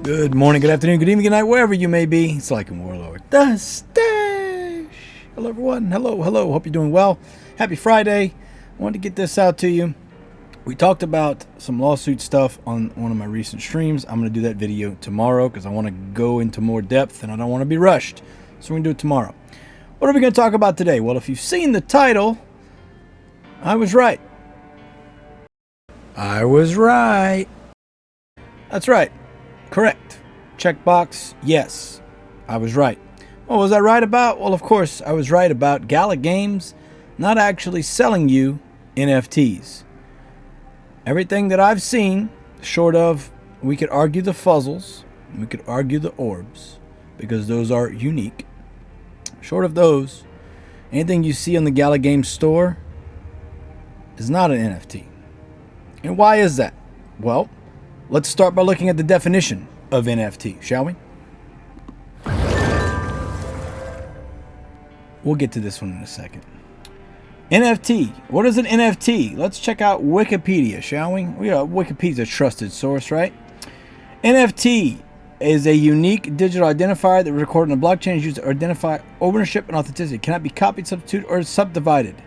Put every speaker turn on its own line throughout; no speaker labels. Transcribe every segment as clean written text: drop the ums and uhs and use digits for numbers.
Good morning, good afternoon, good evening, good night, wherever you may be. It's like a warlord. The Stash. Hello, everyone. Hello. Hope you're doing well. Happy Friday. I wanted to get this out to you. We talked about some lawsuit stuff on one of my recent streams. I'm going to do that video tomorrow because I want to go into more depth and I don't want to be rushed. So we're going to do it tomorrow. What are we going to talk about today? Well, if you've seen the title, I was right. I was right. That's right. Correct. Checkbox, yes. I was right. What was I right about? Well, of course, I was right about Gala Games not actually selling you NFTs. Everything that I've seen, short of, we could argue the fuzzles, we could argue the orbs, because those are unique. Short of those, anything you see on the Gala Games store is not an NFT. And why is that? Well, let's start by looking at the definition of NFT, shall we? We'll get to this one in a second. NFT. What is an NFT? Let's check out Wikipedia, shall we? Wikipedia's a trusted source, right? NFT is a unique digital identifier that was recorded on a blockchain and is used to identify ownership and authenticity. It cannot be copied, substituted, or subdivided.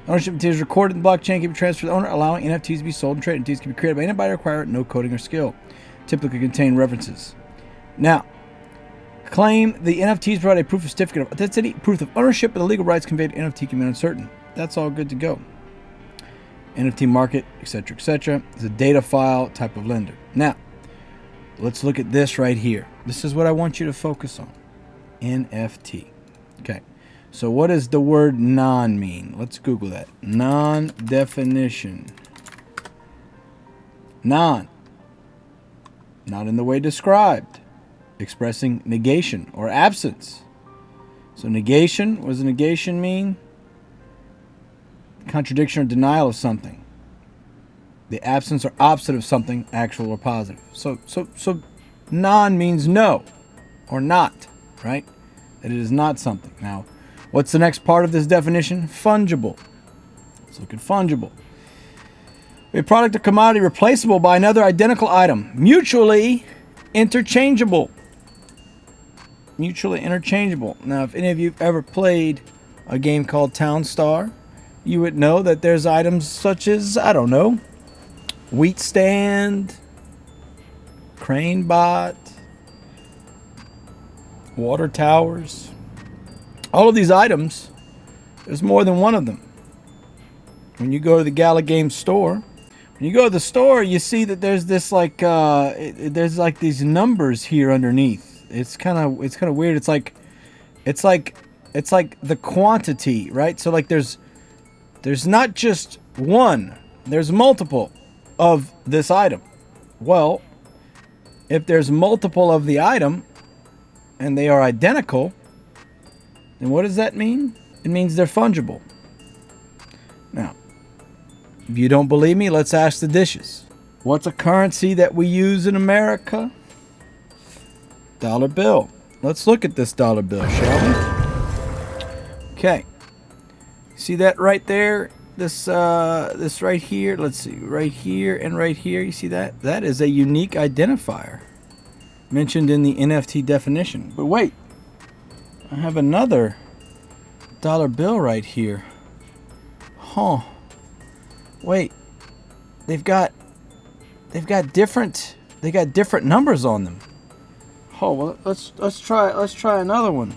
Ownership material is recorded in the blockchain, can be transferred to the owner, allowing NFTs to be sold and traded. NFTs can be created by anybody, require no coding or skill. Typically contain references. Now, claim the NFTs provide a proof of certificate of authenticity, proof of ownership, but the legal rights conveyed to NFT can be uncertain. That's all good to go. NFT market, etc., etc. is a data file type of lender. Now, let's look at this right here. This is what I want you to focus on. NFT. Okay. So what does the word non mean? Let's Google that. Non-definition. Non. Not in the way described. Expressing negation or absence. So negation, what does negation mean? Contradiction or denial of something. The absence or opposite of something, actual or positive. So non means no or not, right? That it is not something. Now, what's the next part of this definition? Fungible. Let's look at fungible. A product or commodity replaceable by another identical item. Mutually interchangeable. Mutually interchangeable. Now, if any of you have ever played a game called Town Star, you would know that there's items such as, I don't know, wheat stand, crane bot, water towers. All of these items, there's more than one of them. When you go to the Gala Games store, when you go to the store, you see that there's this there's like these numbers here underneath. It's kind of weird. It's like the quantity, right? So like there's not just one, there's multiple of this item. Well, if there's multiple of the item and they are identical, then what does that mean? It means they're fungible. Now, if you don't believe me, let's ask the dishes. What's a currency that we use in America? Dollar bill. Let's look at this dollar bill, shall we? Okay. See that right there? This right here. Let's see. Right here and right here. You see that? That is a unique identifier mentioned in the NFT definition. But wait. I have another dollar bill right here. Huh. Wait. They've got different numbers on them. Oh, well, let's try another one.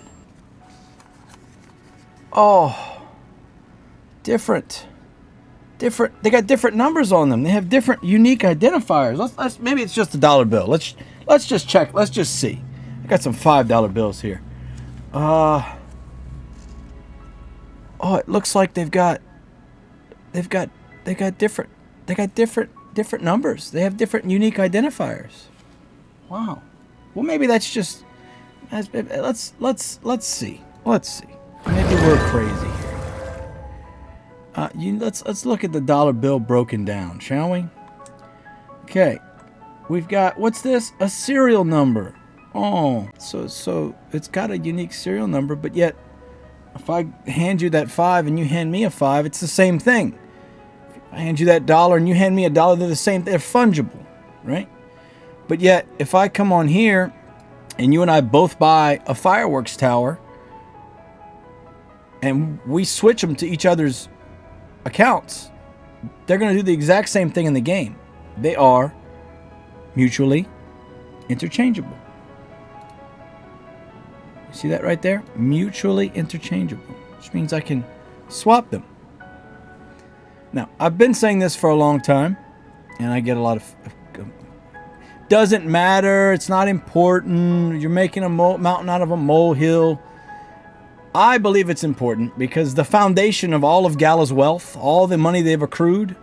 Oh. Different. They got different numbers on them. They have different unique identifiers. Let's maybe it's just a dollar bill. Let's just check. Let's just see. I got some $5 bills here. Oh, it looks like they got different numbers. They have different unique identifiers. Wow. Well, maybe that's just. Let's see. Let's see. Maybe we're crazy here. Let's look at the dollar bill broken down, shall we? Okay. We've got, what's this? A serial number. Oh, so it's got a unique serial number, but yet if I hand you that 5 and you hand me a 5, it's the same thing. If I hand you that dollar and you hand me a dollar, they're the same. They're fungible, right? But yet, if I come on here and you and I both buy a fireworks tower and we switch them to each other's accounts, they're going to do the exact same thing in the game. They are mutually interchangeable. See that right there? Mutually interchangeable, which means I can swap them. Now, I've been saying this for a long time, and I get a lot of... Doesn't matter. It's not important. You're making a mountain out of a molehill. I believe it's important because the foundation of all of Gala's wealth, all the money they've accrued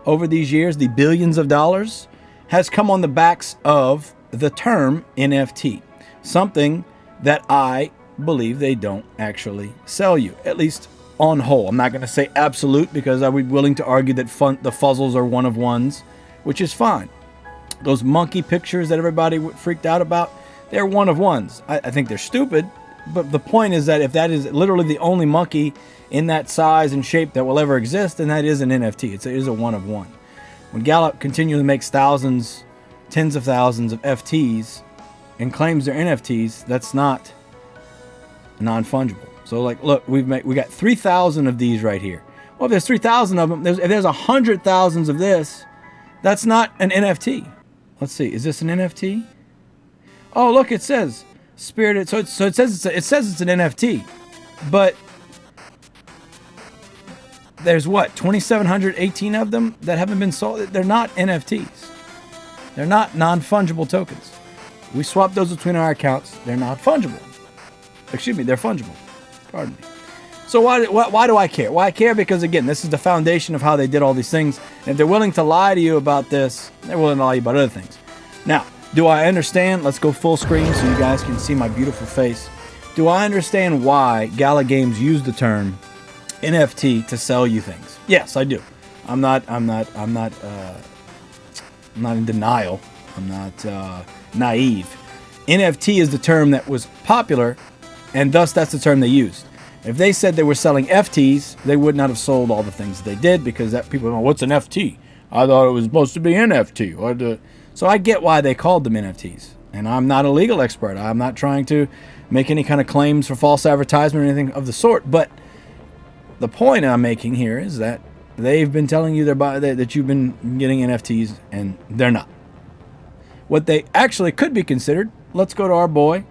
over these years, the billions of dollars, has come on the backs of the term NFT. Something that I believe they don't actually sell you, at least on whole. I'm not going to say absolute because I would be willing to argue that the fuzzles are one of ones, which is fine. Those monkey pictures that everybody freaked out about, they're one of ones. I think they're stupid, but the point is that if that is literally the only monkey in that size and shape that will ever exist, then that is an NFT. It is a one of one. When Gala continually makes thousands, tens of thousands of FTs and claims they're NFTs, that's not non-fungible. So like, look, we got 3,000 of these right here. Well, if there's 3,000 of them, if there's 100,000 of this, that's not an NFT. Let's see, is this an NFT? Oh, look, it says Spirited. So it says it's an NFT, but there's what, 2,718 of them that haven't been sold. They're not NFTs. They're not non-fungible tokens. We swap those between our accounts. They're not fungible. Excuse me, they're fungible. Pardon me. So why do I care? Well, I care because, again, this is the foundation of how they did all these things. And if they're willing to lie to you about this, they're willing to lie to you about other things. Now, do I understand? Let's go full screen so you guys can see my beautiful face. Do I understand why Gala Games used the term NFT to sell you things? Yes, I do. I'm not in denial. I'm not naive. NFT is the term that was popular, and thus that's the term they used. If they said they were selling FTs, they would not have sold all the things they did, because that people go, what's an FT? I thought it was supposed to be NFT. So I get why they called them NFTs. And I'm not a legal expert. I'm not trying to make any kind of claims for false advertisement or anything of the sort. But the point I'm making here is that they've been telling you that you've been getting NFTs, and they're not. What they actually could be considered, let's go to our boy,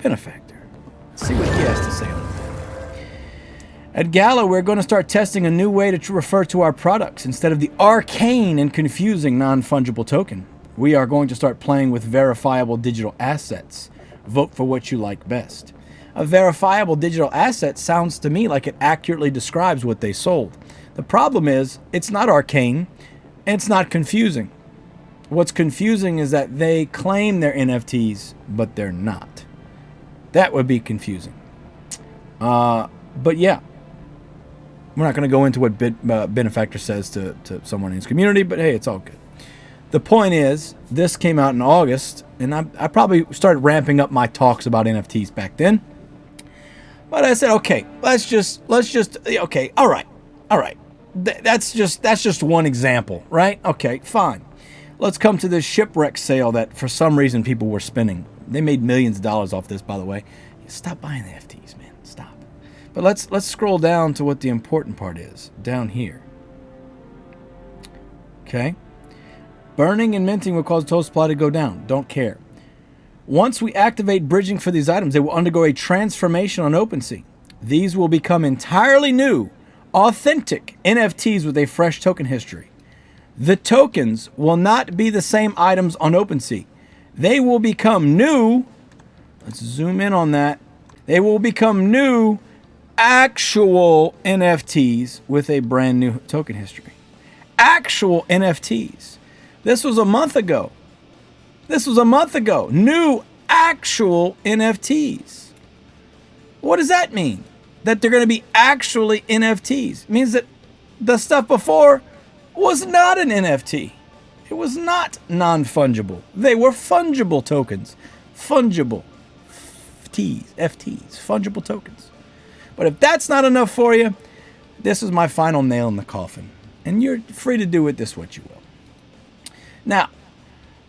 Benefactor. Let's see what he has to say on it. At Gala, we're going to start testing a new way to refer to our products. Instead of the arcane and confusing non-fungible token, we are going to start playing with verifiable digital assets. Vote for what you like best. A verifiable digital asset sounds to me like it accurately describes what they sold. The problem is, it's not arcane, and it's not confusing. What's confusing is that they claim they're NFTs, but they're not. That would be confusing. But yeah. We're not going to go into what Benefactor says to someone in his community, but hey, it's all good. The point is, this came out in August, and I probably started ramping up my talks about NFTs back then. But I said, okay, let's just okay, all right. That's just one example, right? Okay, fine. Let's come to this shipwreck sale that for some reason people were spinning. They made millions of dollars off this, by the way. Stop buying the NFTs, man. Stop. But let's scroll down to what the important part is, down here. Okay? Burning and minting will cause total supply to go down. Don't care. Once we activate bridging for these items, they will undergo a transformation on OpenSea. These will become entirely new, authentic NFTs with a fresh token history. The tokens will not be the same items on OpenSea. They will become new. Let's zoom in on that. They will become new actual NFTs with a brand new token history. Actual NFTs. This was a month ago. New actual NFTs. What does that mean? That they're going to be actually NFTs. It means that the stuff before was not an NFT. It was not non-fungible. They were fungible tokens. Fungible. FTs. Fungible tokens. But if that's not enough for you, this is my final nail in the coffin. And you're free to do with this what you will. Now,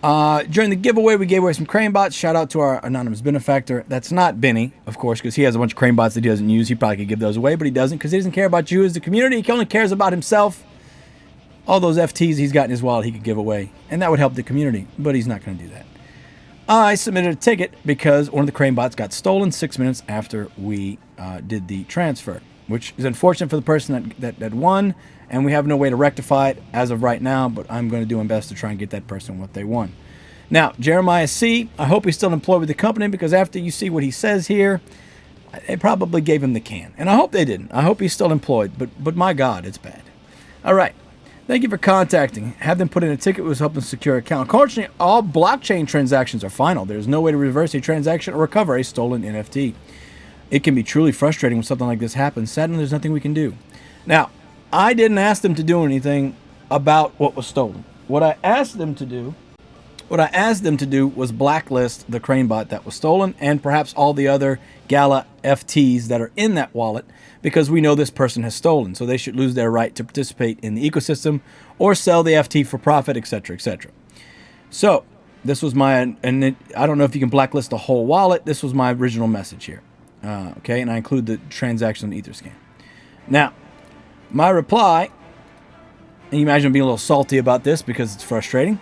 During the giveaway, we gave away some crane bots. Shout out to our anonymous benefactor. That's not Benny, of course, because he has a bunch of crane bots that he doesn't use. He probably could give those away, but he doesn't because he doesn't care about you as the community. He only cares about himself. All those FTs he's got in his wallet he could give away, and that would help the community, but he's not going to do that. I submitted a ticket because one of the crane bots got stolen 6 minutes after we did the transfer, which is unfortunate for the person that won, and we have no way to rectify it as of right now, but I'm going to do my best to try and get that person what they won. Now, Jeremiah C., I hope he's still employed with the company, because after you see what he says here, they probably gave him the can, and I hope they didn't. I hope he's still employed, but my God, it's bad. All right. Thank you for contacting. Have them put in a ticket was helping secure account. Unfortunately, all blockchain transactions are final. There's no way to reverse a transaction or recover a stolen NFT. It can be truly frustrating when something like this happens. Sadly, there's nothing we can do. Now, I didn't ask them to do anything about what was stolen. What I asked them to do was blacklist the crane bot that was stolen and perhaps all the other Gala FTs that are in that wallet, because we know this person has stolen, so they should lose their right to participate in the ecosystem or sell the FT for profit, etc., etc. So this was my, and I don't know if you can blacklist the whole wallet. This was my original message here. Okay, and I include the transaction on Etherscan. Now, my reply, and you imagine I'm being a little salty about this because it's frustrating.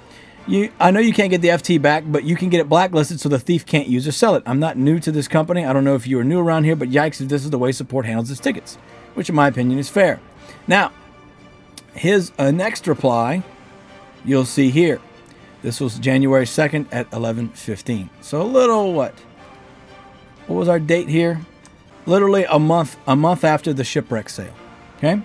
I know you can't get the FT back, but you can get it blacklisted so the thief can't use or sell it. I'm not new to this company. I don't know if you are new around here, but yikes if this is the way support handles its tickets, which in my opinion is fair. Now, his next reply, you'll see here. This was January 2nd at 11:15. So a little, what was our date here? Literally a month after the shipwreck sale. Okay?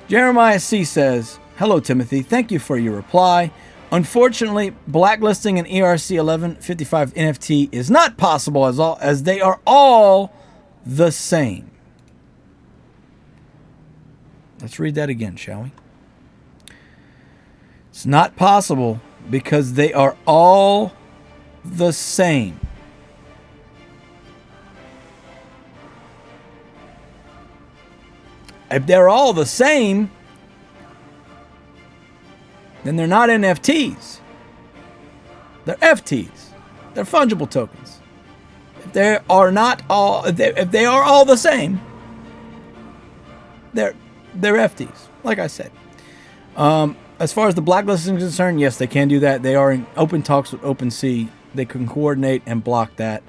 Jeremiah C. says, "Hello, Timothy. Thank you for your reply. Unfortunately, blacklisting an ERC 1155 NFT is not possible as they are all the same." Let's read that again, shall we? It's not possible because they are all the same. If they're all the same, then they're not NFTs. They're FTs. They're fungible tokens. If they are all the same, they're FTs. Like I said. As far as the blacklisting is concerned, yes, they can do that. They are in open talks with OpenSea. They can coordinate and block that.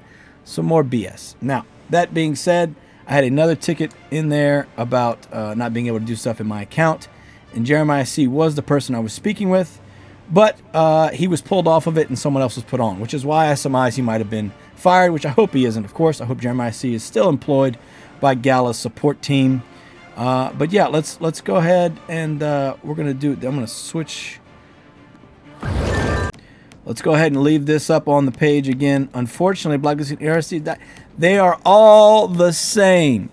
Some more BS. Now, that being said, I had another ticket in there about not being able to do stuff in my account. And Jeremiah C. was the person I was speaking with, but he was pulled off of it and someone else was put on, which is why I surmise he might have been fired, which I hope he isn't, of course. I hope Jeremiah C. is still employed by Gala's support team. But yeah, let's go ahead and we're going to do it. I'm going to switch. Let's go ahead and leave this up on the page again. Unfortunately, blacklisting ERC, they are all the same.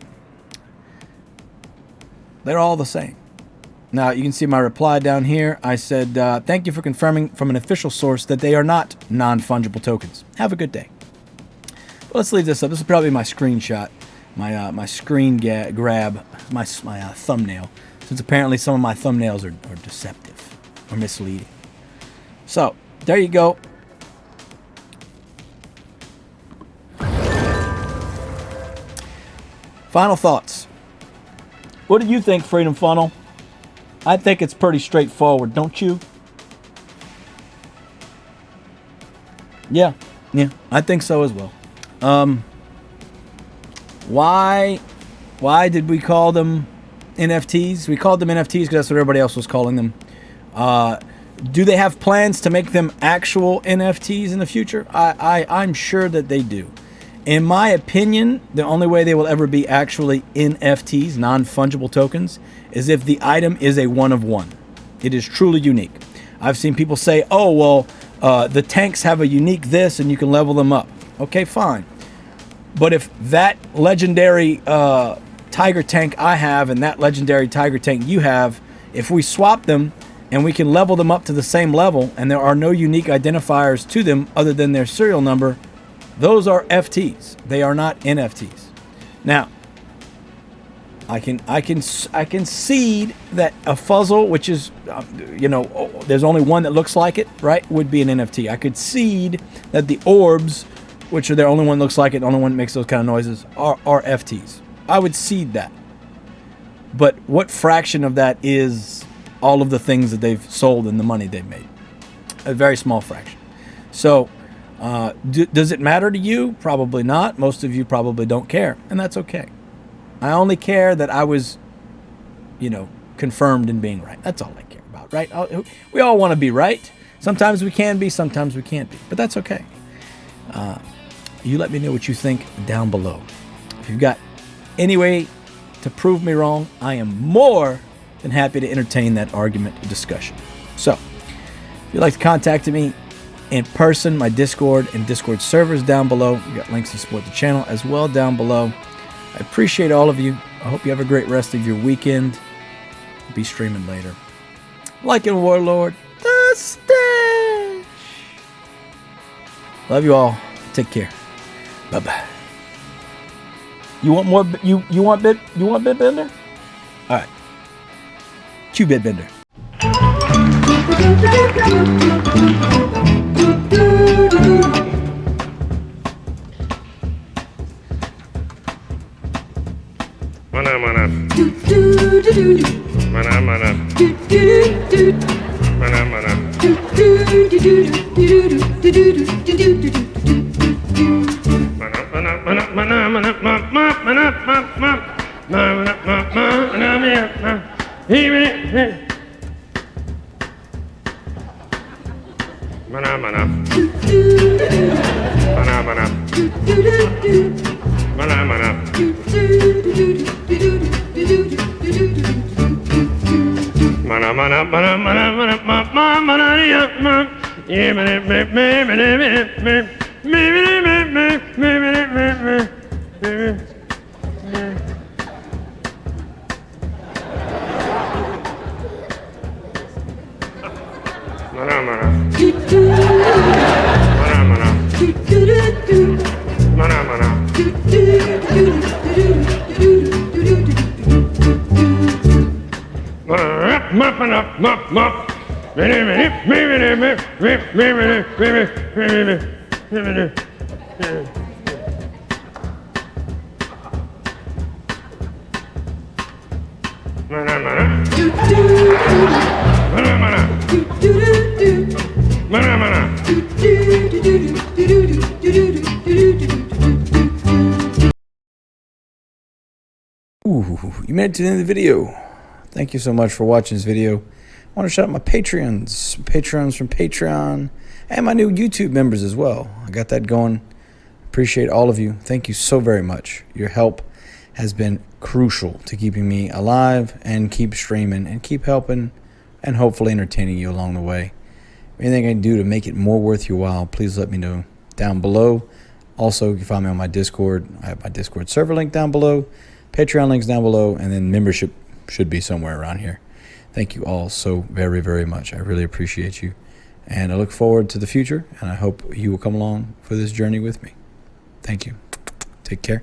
They're all the same. Now, you can see my reply down here. I said, thank you for confirming from an official source that they are not non-fungible tokens. Have a good day. Well, let's leave this up. This is probably my screenshot, my screen grab, my thumbnail, since apparently some of my thumbnails are deceptive or misleading. So, there you go. Final thoughts. What do you think, Freedom Funnel? I think it's pretty straightforward, don't you? Yeah, I think so as well. Why did we call them NFTs? We called them NFTs because that's what everybody else was calling them. Do they have plans to make them actual NFTs in the future? I'm sure that they do. In my opinion, the only way they will ever be actually NFTs, non-fungible tokens, is if the item is a one-of-one. It is truly unique. I've seen people say, oh, well, the tanks have a unique this and you can level them up. Okay, fine. But if that legendary tiger tank I have and that legendary tiger tank you have, if we swap them and we can level them up to the same level and there are no unique identifiers to them other than their serial number, those are FTs. They are not NFTs. Now, I can seed that a fuzzle, which is, there's only one that looks like it, right, would be an NFT. I could seed that the orbs, which are the only one that looks like it, the only one that makes those kind of noises, are FTs. I would seed that. But what fraction of that is all of the things that they've sold and the money they've made? A very small fraction. So does it matter to you? Probably not. Most of you probably don't care, and that's okay. I only care that I was, confirmed in being right. That's all I care about, right? We all want to be right. Sometimes we can be, sometimes we can't be, but that's okay. You let me know what you think down below. If you've got any way to prove me wrong, I am more than happy to entertain that argument or discussion. So, if you'd like to contact me in person, my Discord and Discord servers down below. You got links to support the channel as well down below. I appreciate all of you. I hope you have a great rest of your weekend. Be streaming later. Like in Warlord, the Stash. Love you all. Take care. Bye bye. You want more? You want BitBender? All right. Cue BitBender.
Mana mana. Mana mana. Mana mana.
Ooh, you made it to the end of the video. Thank you so much for watching this video. I want to shout out my Patreons from Patreon, and my new YouTube members as well. I got that going. Appreciate all of you. Thank you so very much. Your help has been crucial to keeping me alive and keep streaming and keep helping and hopefully entertaining you along the way. Anything I can do to make it more worth your while, please let me know down below. Also, you can find me on my Discord. I have my Discord server link down below, Patreon links down below, and then membership should be somewhere around here. Thank you all so very, very much. I really appreciate you. And I look forward to the future, and I hope you will come along for this journey with me. Thank you. Take care.